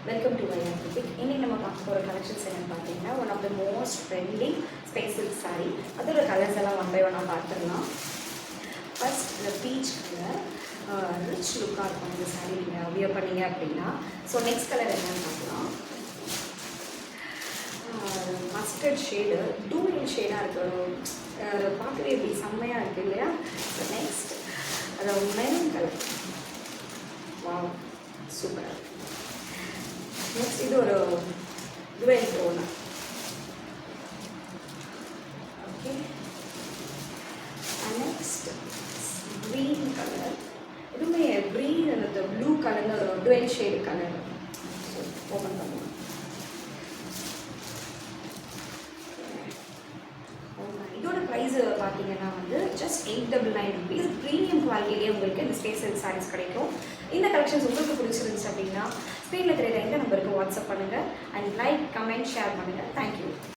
Welcome to வைஆர் boutique. இன்றைக்கி நம்ம பார்க்க போகிற கலெக்ஷன்ஸ் என்னென்னு பார்த்தீங்கன்னா, one of the most trending space silk sari. அதோட கலர்ஸ் எல்லாம் ஒன் பை ஒன்னாக பார்த்துடலாம். ஃபர்ஸ்ட் இந்த பீச் கலர் ரிச் லுக்காக இருக்கும் இந்த சாரீ நீங்கள் வியர் பண்ணிங்க அப்படின்னா. ஸோ நெக்ஸ்ட் கலர் என்னென்னு பார்க்கலாம். மஸ்டர்ட் ஷேடு டூல் ஷேடாக இருக்குது, பார்க்கவே எப்படி செம்மையாக இருக்குது இல்லையா. ஸோ நெக்ஸ்ட் அதாவது மெரூன் கலர். வாவ், சூப்பராக இருக்குது. நெக்ஸ்ட் இது ஒரு dual tone. Okay, next green colour. இதுவுமே க்ரீன் அந்த ப்ளூ கலர்னு ஒரு dual shade colour. So open பண்ணுவோம். இதோட ப்ரைஸ் பார்த்தீங்கன்னா வந்து ஜஸ்ட் 899 rupees. ப்ரீமியம் குவாலிட்டிலேயே உங்களுக்கு இந்த ஸ்பேஸ் சில்க் சாரீஸ் கிடைக்கும். இந்த கலெக்ஷன்ஸ் உங்களுக்கு பிடிச்சிருந்துச்சு அப்படின்னா ஸ்க்ரீனில் தெரியுற இந்த நம்பருக்கு வாட்ஸ்அப் பண்ணுங்கள் அண்ட் லைக், கமெண்ட், ஷேர் பண்ணுங்கள். தேங்க்யூ.